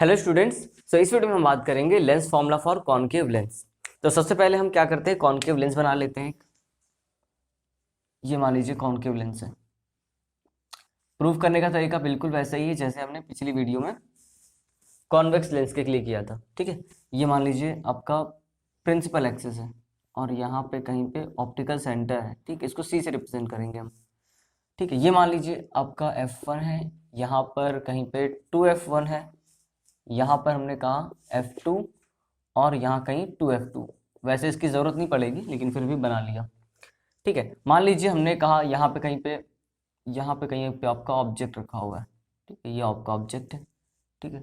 Hello students. इस video में हम बात करेंगे lens formula for concave lens. तो सबसे पहले हम क्या करते हैं, कॉनकेव लेंस बना लेते हैं। ये मान लीजिए कॉनकेव लेंस है। प्रूफ करने का तरीका बिल्कुल वैसा ही है जैसे हमने पिछली वीडियो में कॉन्वेक्स लेंस के लिए किया था। ठीक है, ये मान लीजिए आपका प्रिंसिपल एक्सिस है और यहाँ पे कहीं पे ऑप्टिकल सेंटर है। ठीक है, इसको सी से रिप्रेजेंट करेंगे हम। ठीक है, ये मान लीजिए आपका F1 है, यहाँ पर कहीं पे 2F1 है, यहाँ पर हमने कहा F2 और यहाँ कहीं 2F2। वैसे इसकी ज़रूरत नहीं पड़ेगी लेकिन फिर भी बना लिया। ठीक है, मान लीजिए हमने कहा यहाँ पे कहीं पे आपका ऑब्जेक्ट रखा हुआ है। ठीक है, ये आपका ऑब्जेक्ट है। ठीक है,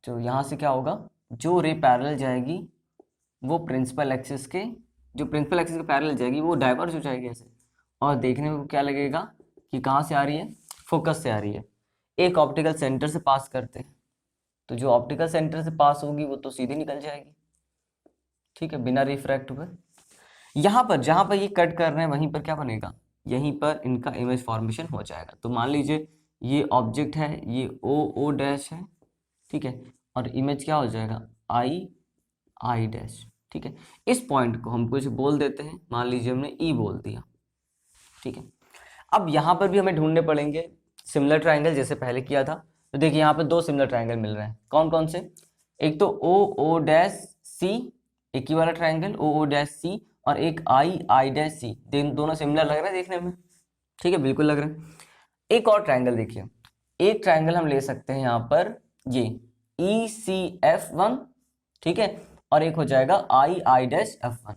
तो यहाँ से क्या होगा, जो रे पैरेलल जाएगी वो प्रिंसिपल एक्सिस के पैरेलल जाएगी, वो डाइवर्ज हो जाएगी ऐसे। और देखने को क्या लगेगा कि कहाँ से आ रही है, फोकस से आ रही है। एक ऑप्टिकल सेंटर से पास करते हैं तो जो ऑप्टिकल सेंटर से पास होगी वो तो सीधे निकल जाएगी। ठीक है, बिना रिफ्रैक्ट हुए। यहाँ पर जहाँ पर ये कट कर रहे हैं वहीं पर क्या बनेगा, यहीं पर इनका इमेज फॉर्मेशन हो जाएगा। तो मान लीजिए ये ऑब्जेक्ट है, ये ओ डैश है। ठीक है, और इमेज क्या हो जाएगा, आई डैश। ठीक है, इस पॉइंट को हम कुछ बोल देते हैं, मान लीजिए हमने ई बोल दिया। ठीक है, अब यहाँ पर भी हमें ढूंढने पड़ेंगे सिमिलर ट्राइंगल जैसे पहले किया था। तो देखिए यहाँ पे दो सिमिलर ट्राइंगल मिल रहे हैं। कौन कौन से, एक तो ओ डैश सी, एक ही वाला ट्राइंगल ओ डैश सी, और एक आई डैश सी। दोनों सिमिलर लग रहे हैं देखने में। ठीक है, बिल्कुल लग रहे हैं। एक और ट्राइंगल देखिए, एक ट्राइंगल हम ले सकते हैं यहाँ पर, ये ECF1। ठीक है, और एक हो जाएगा आई डैश F1।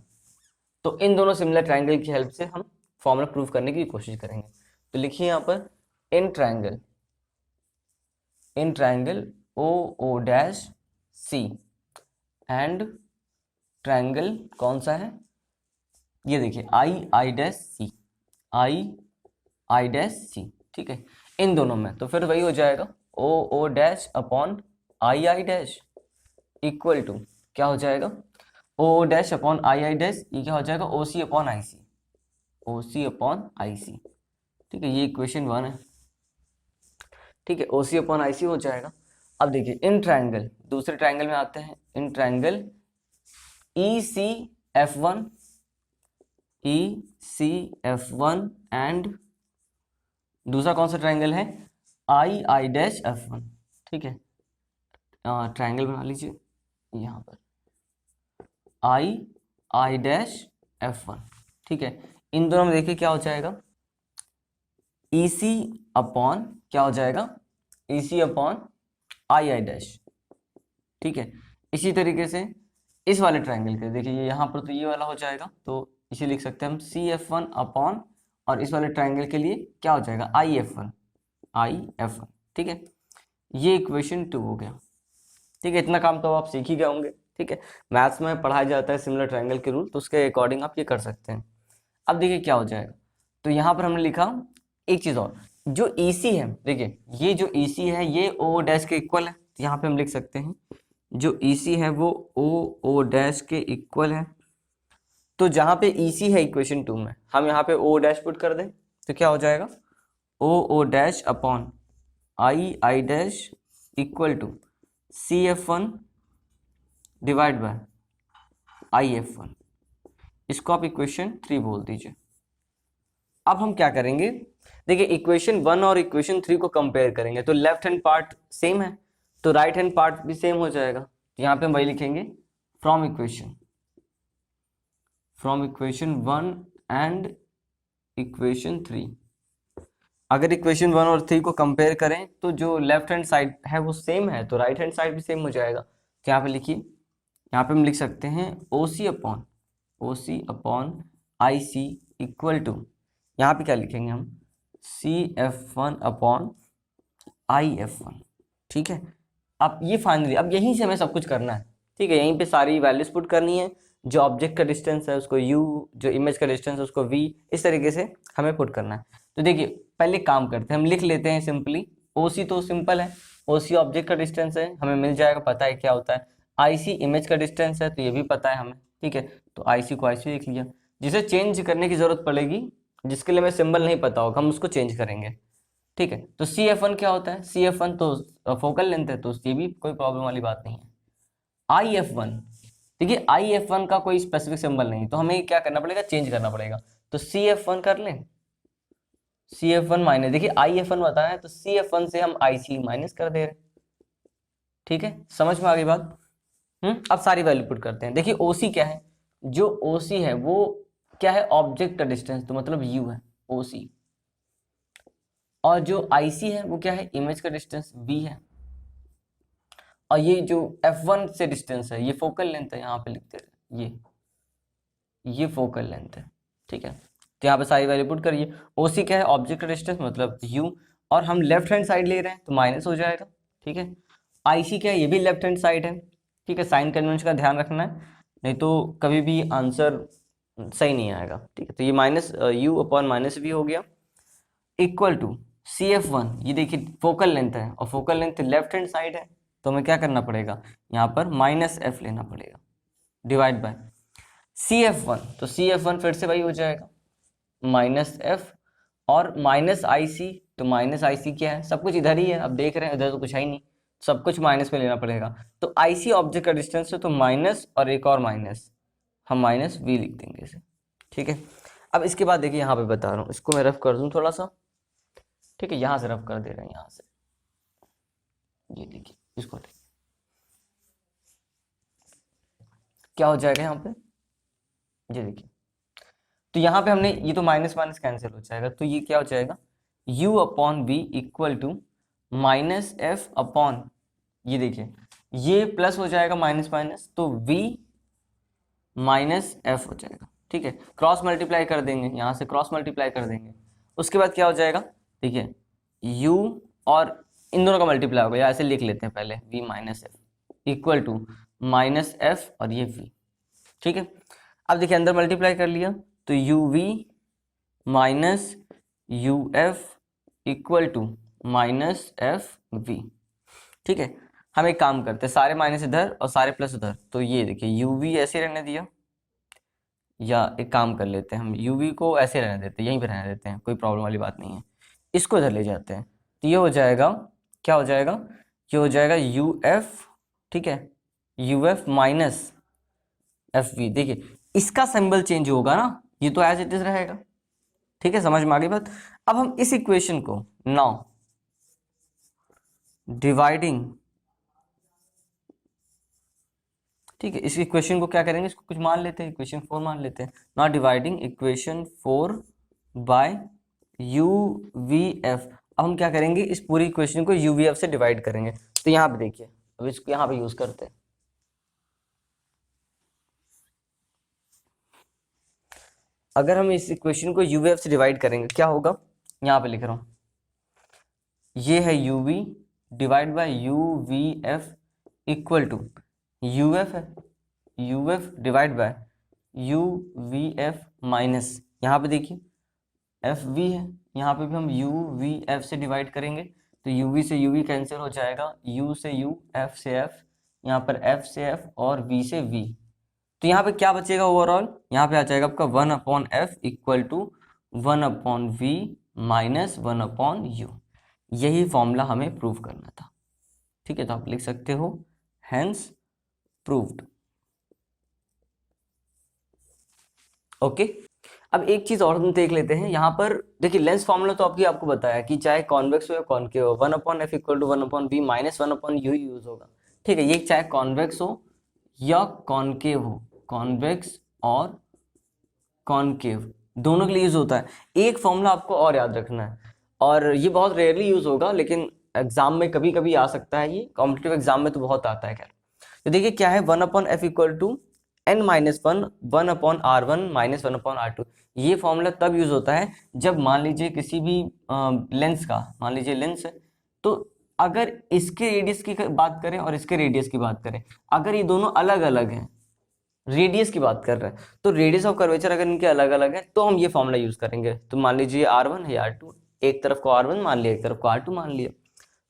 तो इन दोनों सिमिलर ट्राइंगल की हेल्प से हम फॉर्मूला प्रूफ करने की कोशिश करेंगे। तो लिखिए यहाँ पर इन triangle O dash C and triangle कौन सा है, ये देखिए आई डैश सी। ठीक है, इन दोनों में तो फिर वही हो जाएगा O dash upon I dash equal to क्या हो जाएगा, O dash upon I dash, ये क्या हो जाएगा OC अपॉन आई सी। ठीक है, ये इक्वेशन 1 है। ठीक है, OC अपॉन आई सी हो जाएगा। अब देखिए इन ट्राइंगल, दूसरे ट्राइंगल में आते हैं, इन ट्राइंगल ECF1 एंड दूसरा कौन सा ट्राइंगल है, आई डैश F1। ठीक है, ट्राइंगल बना लीजिए यहाँ पर आई डैश F1। ठीक है, इन दोनों में देखिए क्या हो जाएगा, EC अपॉन क्या हो जाएगा, EC अपॉन आई डैश। ठीक है, इसी तरीके से इस वाले ट्राइंगल के देखिए, ये यहाँ पर तो ये वाला हो जाएगा, तो इसे लिख सकते हैं हम CF1 अपॉन, और इस वाले ट्राइंगल के लिए क्या हो जाएगा IF1। ठीक है, ये इक्वेशन 2 हो गया। ठीक है, इतना काम तो आप सीख ही गए होंगे। ठीक है, मैथ्स में पढ़ाया जाता है सिमिलर ट्राइंगल के रूल, तो उसके अकॉर्डिंग आप ये कर सकते हैं। अब देखिए क्या हो जाएगा, तो यहाँ पर हमने लिखा एक चीज़ और, जो EC है, देखिए ये जो EC है ये O डैश के इक्वल है। तो यहाँ पे हम लिख सकते हैं जो EC है वो O डैश के इक्वल है। तो जहाँ पे EC है इक्वेशन 2 में, हम यहाँ पे O डैश पुट कर दें तो क्या हो जाएगा, O dash upon I dash equal to CF1 divide by IF1। इसको आप इक्वेशन 3 बोल दीजिए। अब हम क्या करेंगे, देखिए इक्वेशन 1 और इक्वेशन 3 को कंपेयर करेंगे तो लेफ्ट हैंड पार्ट सेम है तो राइट हैंड पार्ट भी सेम हो जाएगा। यहाँ पे हम वही लिखेंगे फ्रॉम इक्वेशन 1 एंड इक्वेशन 3। अगर इक्वेशन 1 और 3 को कंपेयर करें तो जो लेफ्ट हैंड साइड है वो सेम है तो राइट हैंड साइड भी सेम हो जाएगा। तो यहाँ पे लिखिए, यहाँ पे हम लिख सकते हैं OC upon IC equal to, यहाँ पे क्या लिखेंगे हम, CF1 अपॉन IF1। ठीक है, अब ये फाइनली, अब यहीं से हमें सब कुछ करना है। ठीक है, यहीं पे सारी वैल्यूज पुट करनी है, जो ऑब्जेक्ट का डिस्टेंस है उसको U, जो इमेज का डिस्टेंस है उसको V, इस तरीके से हमें पुट करना है। तो देखिए पहले काम करते हैं, हम लिख लेते हैं सिंपली, OC तो सिंपल है, OC ऑब्जेक्ट का डिस्टेंस है, हमें मिल जाएगा, पता है क्या होता है। IC इमेज का डिस्टेंस है तो ये भी पता है हमें। ठीक है, तो IC को IC लिख लिया। जिसे चेंज करने की जरूरत पड़ेगी, जिसके लिए हमें सिंबल नहीं पता होगा, हम उसको चेंज करेंगे। ठीक है। तो सी एफ वन क्या होता है, सी एफ वन तो फोकल लेंथ है, तो ये भी कोई प्रॉब्लम वाली बात नहीं है। आई एफ वन, देखिए आई एफ वन का कोई स्पेसिफिक सिंबल नहीं, तो हमें क्या करना पड़ेगा, चेंज करना पड़ेगा। तो सी एफ वन कर लें, सी एफ वन माइनस, देखिए आई एफ वन बताया है तो सी एफ वन से हम आई सी माइनस कर दे रहे हैं। ठीक है, समझ में आ गई बात। अब सारी वैल्यू पुट करते हैं। देखिए ओसी क्या है, जो ओसी है वो क्या है, ऑब्जेक्ट का डिस्टेंस, तो मतलब यू है ओसी। और जो आईसी है वो क्या है, इमेज का डिस्टेंस वी है। और ये जो F1 से डिस्टेंस है ये फोकल लेंथ है, यहाँ पे लिखते हैं ये फोकल लेंथ है। ठीक है, तो यहाँ पे सारी वैल्यू पुट करिए। ओसी क्या है, ऑब्जेक्ट का डिस्टेंस मतलब u, और हम लेफ्ट हैंड साइड ले रहे हैं तो माइनस हो जाएगा। ठीक है, आईसी क्या है, ये भी लेफ्ट हैंड साइड है। ठीक है, साइन कन्वेंशन का ध्यान रखना है, नहीं तो कभी भी आंसर सही नहीं आएगा। ठीक है, तो ये minus u upon minus V हो गया, equal to C F one, ये देखिए फोकल लेंथ है और focal length left hand side है, तो हमें क्या करना पड़ेगा, यहाँ पर माइनस एफ लेना पड़ेगा, divide by C F one. तो सी एफ वन फिर से वही हो जाएगा माइनस एफ, और माइनस आई सी, तो माइनस आई सी क्या है, सब कुछ इधर ही है, अब देख रहे हैं इधर तो कुछ है ही नहीं, सब कुछ माइनस में लेना पड़ेगा। तो आई सी ऑब्जेक्ट का डिस्टेंस है, तो माइनस और एक और माइनस, हम माइनस वी लिख देंगे इसे। ठीक है, अब इसके बाद देखिए यहाँ पे बता रहा हूँ, इसको मैं रफ कर दूँ थोड़ा सा। ठीक है, यहाँ से रफ कर दे रहे हैं, यहाँ से ये देखिए, इसको क्या हो जाएगा यहाँ पे, ये देखिए, तो यहाँ पे हमने ये तो माइनस माइनस कैंसिल हो जाएगा, तो ये क्या हो जाएगा, u upon V equal to minus F upon, ये देखिए ये प्लस हो जाएगा माइनस माइनस, तो v माइनस एफ हो जाएगा। ठीक है, क्रॉस मल्टीप्लाई कर देंगे, यहाँ से क्रॉस मल्टीप्लाई कर देंगे, उसके बाद क्या हो जाएगा, देखिए u और इन दोनों का मल्टीप्लाई होगा, या ऐसे लिख लेते हैं पहले, v minus F equal to minus F और ये v। ठीक है, अब देखिए अंदर मल्टीप्लाई कर लिया, तो U V minus U F equal to minus F V. ठीक है, हम एक काम करते हैं, सारे माइनस इधर और सारे प्लस उधर, तो ये देखिए यू वी ऐसे रहने दिया, या एक काम कर लेते हैं, हम यू वी को ऐसे रहने देते हैं, यहीं पे रहने देते हैं, कोई प्रॉब्लम वाली बात नहीं है, इसको इधर ले जाते हैं, तो ये हो जाएगा, क्या हो जाएगा, ये हो जाएगा यू एफ, ठीक है, you F minus F V. देखिए इसका सिंबल चेंज होगा ना, ये तो एज इट इज रहेगा। ठीक है, समझ में आ गई बात। अब हम इस इक्वेशन को नाउ डिवाइडिंग, ठीक है, इस इक्वेशन को क्या करेंगे, इसको कुछ मान लेते हैं, इक्वेशन 4 मान लेते हैं। Now dividing equation 4 by you we F. अब हम क्या करेंगे, इस पूरी इक्वेशन को यू वी एफ से डिवाइड करेंगे। तो यहाँ पे देखिए, अब इसको यहाँ पे यूज करते हैं, अगर हम इस इक्वेशन को यू वी एफ से डिवाइड करेंगे क्या होगा, यहाँ पे लिख रहा हूँ, ये है u v divide by you we f equal to u f है, you f divide by you we f minus, यहाँ पे देखिए एफ वी है, यहाँ पे भी हम यू वी एफ से डिवाइड करेंगे, तो यू वी से यू वी कैंसिल हो जाएगा, यू से यू, एफ से एफ, यहाँ पर एफ से एफ और वी से वी। तो यहाँ पे क्या बचेगा ओवरऑल, यहाँ पे आ जाएगा आपका 1 upon F equal to 1 upon V minus 1 upon U. यही फॉर्मूला हमें प्रूव करना था। ठीक है, तो आप लिख सकते हो हेंस प्रूव्ड। ओके, अब एक चीज और हम देख लेते हैं, यहाँ पर देखिए लेंस फॉर्मूला तो आपको बताया कि चाहे कॉन्वेक्स हो या कॉन्केव हो, 1 upon F equal to 1 upon V minus 1 upon U use होगा। ठीक है, ये चाहे कॉन्वेक्स हो या कॉन्केव हो, कॉन्वेक्स और कॉन्केव दोनों के लिए यूज होता है। एक फॉर्मूला आपको और याद रखना है, और ये बहुत रेयरली यूज होगा, लेकिन एग्जाम में कभी कभी आ सकता है, ये कॉम्पिटिटिव एग्जाम में तो बहुत आता है। खैर, तो देखिए क्या है, 1 upon F equal to N minus one 1 upon R one minus 1 upon R two. ये फॉर्मूला तब यूज होता है जब मान लीजिए किसी भी लेंस का, मान लीजिए लेंस है, तो अगर इसके रेडियस की बात करें और इसके रेडियस की बात करें, अगर ये दोनों अलग अलग हैं, रेडियस की बात कर रहे हैं, तो रेडियस ऑफ कर्वेचर अगर इनके अलग अलग है तो हम ये फॉर्मूला यूज करेंगे। तो मान लीजिए R1 है R2, एक तरफ को R1 मान लिया, एक तरफ को R2 मान लिया,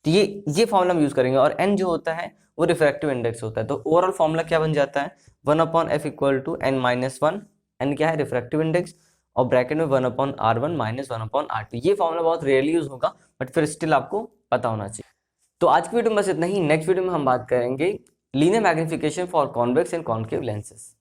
तो ये फॉर्मूला हम यूज करेंगे। और n जो होता है वो रिफ्रैक्टिव इंडेक्स होता है, तो ओवरऑल फॉर्मूला क्या बन जाता है, 1 upon F equal to N minus one, N क्या है रिफ्रैक्टिव इंडेक्स, और ब्रैकेट में 1/R1 माइनस 1/R2। ये फॉर्मूला बहुत रेयरली यूज होगा, बट फिर स्टिल आपको पता होना चाहिए। तो आज की वीडियो में बस इतना ही। नेक्स्ट वीडियो में हम बात करेंगे linear magnification for convex and concave lenses.